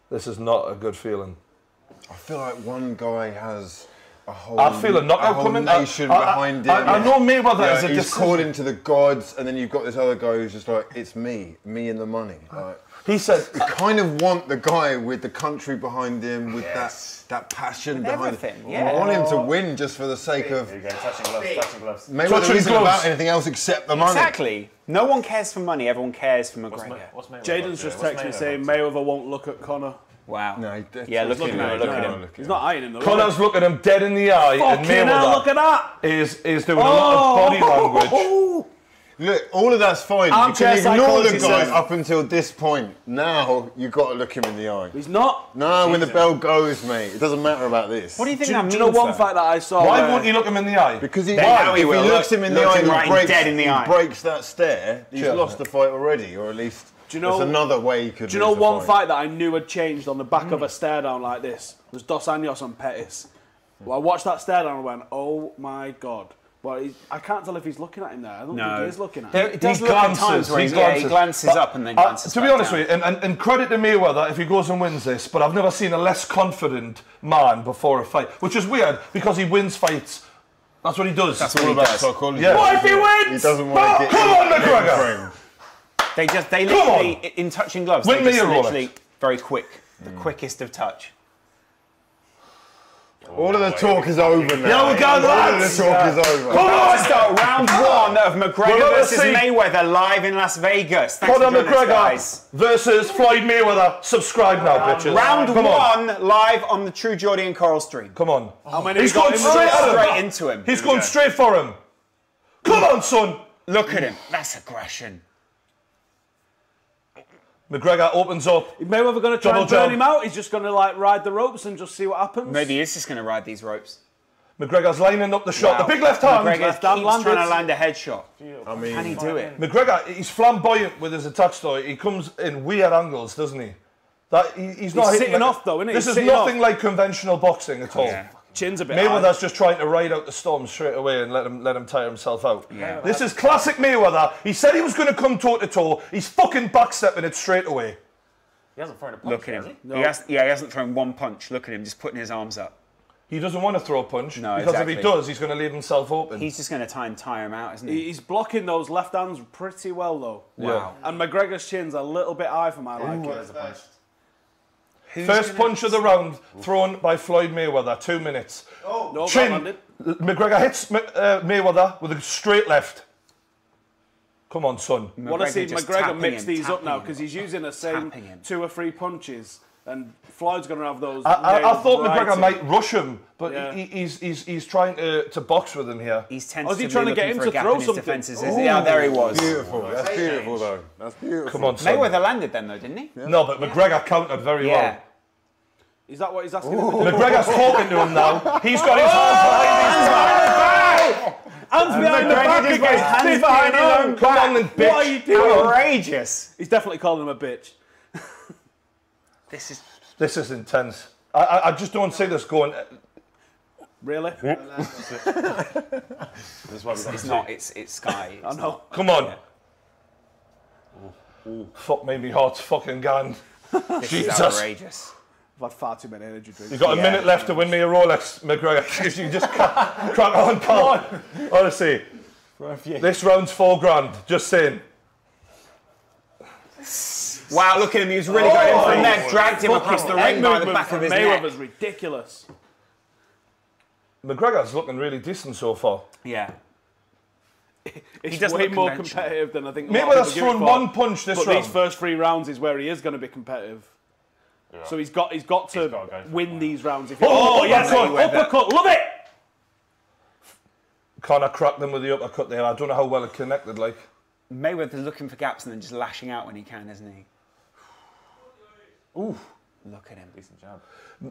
This is not a good feeling. I feel like one guy has a whole, I feel a knockout coming. nation behind him. I know Mayweather is a he's calling to the gods, and then you've got this other guy who's just like, it's me and the money. Like, he said, you kind of want the guy with the country behind him, with that passion with behind everything. him. Yeah. You want him to win just for the sake of. There you go, touching gloves. Mayweather isn't about anything else except the money. Exactly. No one cares for money. Everyone cares for McGregor. Jaden's just texted me saying Mayweather won't look at Conor. Wow. No, yeah, look at him. He's not eyeing him though. Conor's looking him dead in the eye, and Mayweather look at that. is doing a lot of body language. Look, all of that's fine. You can ignore the guy up until this point. Now you've got to look him in the eye. He's not. No, when the bell goes, mate, it doesn't matter about this. What do you think that means? Do you know one fight that I saw? Why won't you look him in the eye? Because if he he looks him in the eye and he breaks that stare, he's lost the fight already, or at least there's another way he could. Do you know one fight that I knew had changed on the back of a stare down like this? It was Dos Anjos on Pettis. Well, I watched that stare down and went, oh my God. Well, I can't tell if he's looking at him there. I don't think he is looking at him. It does look at times where he glances up and then glances to be honest with you, and credit to Mayweather if he goes and wins this, but I've never seen a less confident man before a fight, which is weird because he wins fights. That's what he does. That's what he does. Yeah. What if he wins? He doesn't want to get. Come on, McGregor! They literally, in touching gloves, Win they me just a literally very quick. The quickest of touch. All of the talk is over now. Yeah, we're going, All of lads. the talk is over. Come on, start round one of McGregor versus Mayweather live in Las Vegas. Thanks Conor for joining us, McGregor guys. versus Floyd Mayweather. Subscribe now, bitches. Round Come on. one live on the True Geordie and Coral stream. Come on. How many He's we got going in? straight at him. Straight into him. He's going straight for him. Come on, son. Look at him. That's aggression. McGregor opens up. Is Mayweather going to try Double and burn jump. him out? He's just going to like ride the ropes and just see what happens. Maybe he's just going to ride these ropes. McGregor's lining up the shot. Wow. The big left hand. McGregor Left hand keeps landed. trying to land a headshot. I mean, Can he do it? McGregor, he's flamboyant with his attack style. He comes in weird angles, doesn't he? He's not hitting sitting off, though, isn't he? This He's is sitting nothing off. like conventional boxing at all. Yeah. Chin's a bit Mayweather's just trying to ride out the storm straight away and let him tire himself out. Yeah. This is classic Mayweather. He said he was going to come toe to toe. He's fucking backstepping it straight away. He hasn't thrown a punch. Look at him. Has he? No. He hasn't thrown one punch. Look at him, just putting his arms up. He doesn't want to throw a punch No, because exactly. if he does, he's going to leave himself open. He's just going to try and tire him out, isn't he? He's blocking those left hands pretty well, though. Wow. And McGregor's chin's a little bit high for my liking. First punch of the round thrown by Floyd Mayweather. 2 minutes. Oh, no, that Chin. landed. McGregor hits Mayweather with a straight left. Come on, son. Want to see just McGregor tapping mix him, these up tapping now him. because he's using the same Tapping him. 2 or 3 punches, and Floyd's going to have those. I nailed thought right McGregor in. might rush him, but Yeah. he's trying to box with him here. He's Oh, is he trying to get him looking for to a gap throw in his something? defences. Yeah, there he was. beautiful. That's beautiful, though. That's beautiful. Come on, son. Mayweather landed then, though, didn't he? No, but McGregor countered very well. Is that what he's asking him to do? McGregor's talking to him now. He's got his hands behind his back. Hands behind the back just got his again. hands behind his own Come on, then, bitch. What are you doing? Outrageous. He's definitely calling him a bitch. This is... This is intense. I just don't see this going. Really? It's not, it's Sky. I know. Come on. Fuck me, my heart's fucking gone. This is Jesus. outrageous. I've had far too many energy drinks. You've got a minute left to win me a Rolex, McGregor. If you just crack on, pal. Honestly, this round's $4,000. Just saying. Wow, look at him. He was really going in from there. Dragged him across the ring by the back of his neck. Mayweather's ridiculous. McGregor's looking really decent so far. Yeah. It's doesn't way look more conventional. competitive than I think. a lot of Mayweather's people give it thrown for. one punch this but round. these first 3 rounds is where he is going to be competitive. Yeah. So he's got to go for win it. these rounds. If Oh, yes, uppercut. uppercut, love it. Connor cracked them with the uppercut there. I don't know how well it connected, like. Mayweather's looking for gaps and then just lashing out when he can, isn't he? Ooh. Look at him. Decent job.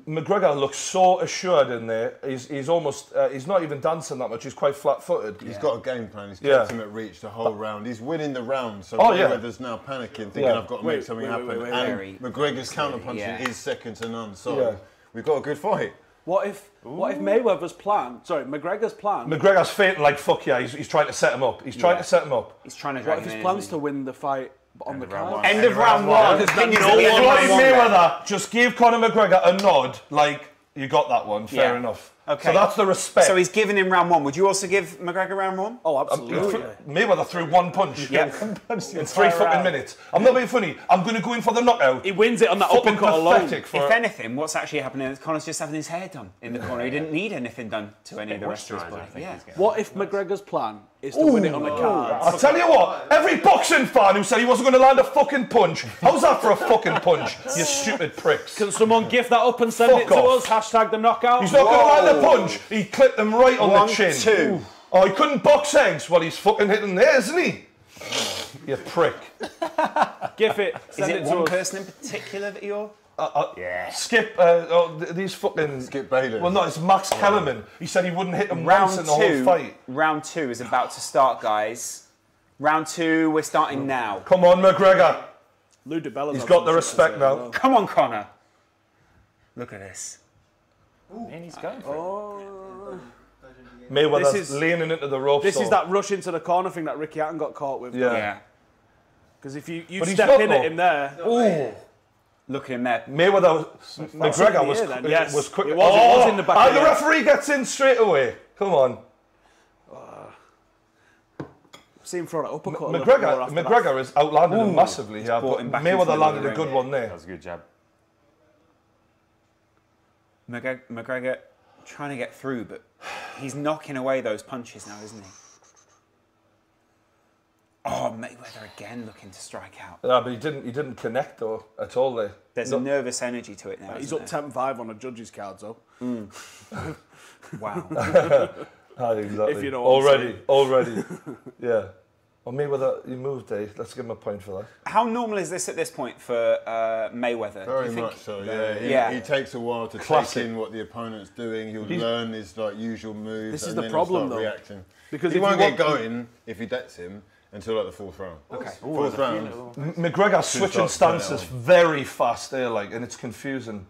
McGregor looks so assured in there. He's almost, he's not even dancing that much. He's quite flat-footed. He's got a game plan. He's Yeah. kept him at reach the whole round. He's winning the round. So Oh, yeah. Mayweather's now panicking, thinking Yeah. I've got to make something happen. And Very McGregor's slowly, counterpunching yeah. is second to none. So Yeah. we've got a good fight. What if Mayweather's plan? Sorry, McGregor's plan. McGregor's fainting like fuck yeah. He's trying to set him up. He's trying to set him up. He's trying to What drag if him his in, plan's isn't to win the fight on the card? he? End of round one. There's Floyd opinions at the end of round one. Mayweather just gave Conor McGregor a nod, like you got that one. Fair Yeah. enough. Okay. So that's the respect. So he's giving him round one. Would you also give McGregor round one? Oh, absolutely. Mayweather threw one punch. Yeah. In 3 fucking minutes. I'm not being funny. I'm going to go in for the knockout. He wins it on that Fucking uppercut alone. pathetic for If anything, what's actually happening is Conor's just having his hair done in the corner. He didn't need anything done to any of the rest of his body. Yeah. What if McGregor's plan is to win it on the cards? I'll tell you what, every boxing fan who said he wasn't going to land a fucking punch, how's that for a fucking punch, you stupid pricks? Can someone gift that up and send Fuck it to off. us? Hashtag the knockout. He's not going to land a punch, he clipped them right on One, the chin. two. Oh, he couldn't box eggs? Well, he's fucking hitting there, isn't he? You prick. Give it. Is Send it it to one us. person in particular that you're... Yeah. Skip, these fucking... Skip Bayless. Well, no, it's Max Kellerman. He said he wouldn't hit him once in the whole fight. Round two is about to start, guys. Round two, we're starting now. Come on, McGregor. Lou DiBella's He's had got some the shit to respect say now. as well. Come on, Conor. Look at this. And he's going for it. Mayweather's This is- leaning into the ropes. This is though. that rush into the corner thing that Ricky Hatton got caught with. Yeah. Yeah. Because if you But he's step not, in at though. him there, Look at him there. Mayweather, McGregor was, here then, yes. was quick. It was in the back of the the head. referee gets in straight away. Come on. see him throw that uppercut. a little more after that. McGregor is outlanded him massively here, brought but him back into the Mayweather landed a ring. good one there. That was a good jab. McGregor. trying to get through, but he's knocking away those punches now, isn't he? Oh, Mayweather again looking to strike out. Yeah, but he didn't connect though at all there. There's a nervous energy to it now. He's up 10-5 on a judge's card, though. Wow. Exactly. If you know what I'm already. Yeah. Well, Mayweather, he moved, Dave. Let's give him a point for that. How normal is this at this point for Mayweather? Very much so, yeah. He takes a while to take in what the opponent's doing. He'll learn his usual moves. This is and the then problem, he'll start though. reacting. Because he won't get going if he debts him until like the fourth round. Okay. Fourth round. McGregor switching stances very fast there, and it's confusing.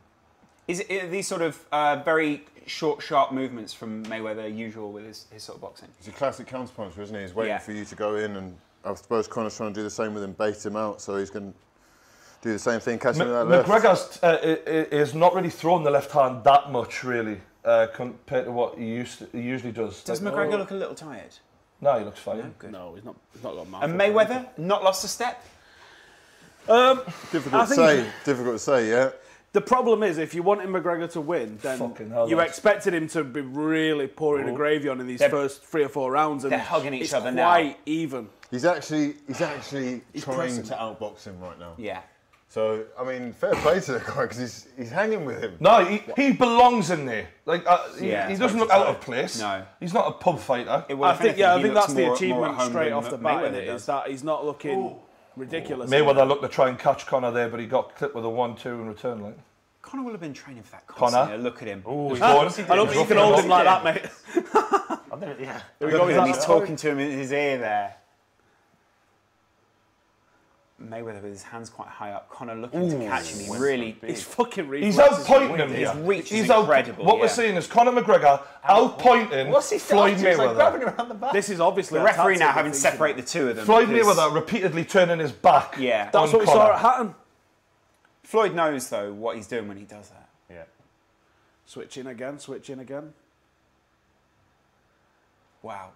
Are these sort of very short, sharp movements from Mayweather usual with his sort of boxing? He's a classic counterpuncher, isn't he? He's waiting for you to go in, and I suppose Conor's trying to do the same with him, bait him out, so he's going to do the same thing, catch him with that left. McGregor's is not really throwing the left hand that much, really, compared to what he usually does. Does McGregor look a little tired? No, he looks fine. No, good. No, he's not got mouth. And Mayweather, not lost a step? Difficult to say, yeah. The problem is, if you wanted McGregor to win, then you expected him to be really pouring a gravy on in these first 3 or 4 rounds. And they're hugging each other now. Quite even. He's actually trying pressing. to outbox him right now. Yeah. So, I mean, fair play to the guy, because he's hanging with him. No, he belongs in there. He Yeah, doesn't look out of place. No. He's not a pub fighter. I think that's the achievement more at home straight than off the bat, Mayweather is that he's not looking ridiculous. Mayweather looked to try and catch Conor there, but he got clipped with a 1-2 in return. Conor will have been training for that constantly. Conor? Look at him. Ooh, he's I don't think you can hold him like that, mate. Yeah. Look at him, he's talking to him in his ear there. Mayweather with his hands quite high up. Conor looking to catch him. He's fucking reach. He's outpointing him here. His reach is incredible. What we're seeing is Conor McGregor outpointing Floyd Mayweather. grabbing around the back. This is obviously the referee now having to separate the two of them. Floyd Mayweather repeatedly turning his back. Yeah. That's what we saw at Hatton. Floyd knows, though, what he's doing when he does that. Yeah. Switching again. Wow.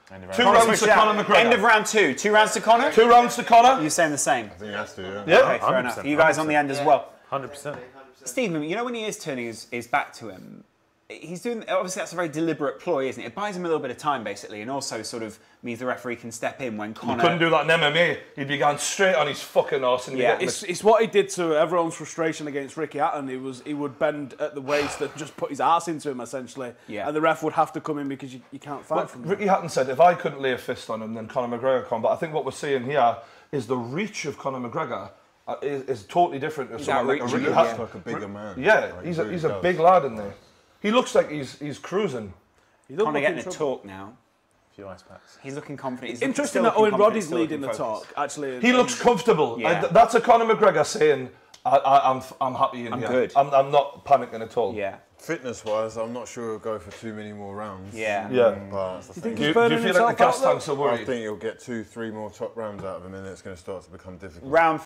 2 rounds to Conor McGregor. End of round 2. 2 rounds to Conor? 2 rounds to Conor. You're saying the same? I think he has to, yeah. Yeah. Okay, fair enough. You guys on the end as well? 100%. Stephen, you know when he is turning his back to him, he's doing, obviously that's a very deliberate ploy, isn't it? It buys him a little bit of time, basically, and also sort of means the referee can step in when Conor... He couldn't do that in MMA. He'd be going straight on his fucking arse. And It's what he did to everyone's frustration against Ricky Hatton. He would bend at the waist and just put his arse into him, essentially. Yeah. And the ref would have to come in because you can't fight from him. Ricky Hatton said, if I couldn't lay a fist on him, then Conor McGregor can. But I think what we're seeing here is the reach of Conor McGregor is totally different to someone like a Ricky Hatton. Like a bigger man. Yeah, Like, he's really a big lad in there. He looks like he's cruising. Conor getting a talk now. A few ice packs. He's looking confident. He's Interesting that Owen Roddy's leading the talk, actually. He looks comfortable. Yeah. That's a Conor McGregor saying, I'm happy in here. I'm good. I'm not panicking at all. Yeah. Fitness-wise, I'm not sure he'll go for too many more rounds. Yeah. But Do you feel like the gas tanks are I worried? think he'll get 2-3 more top rounds out of him, and then it's going to start to become difficult. Round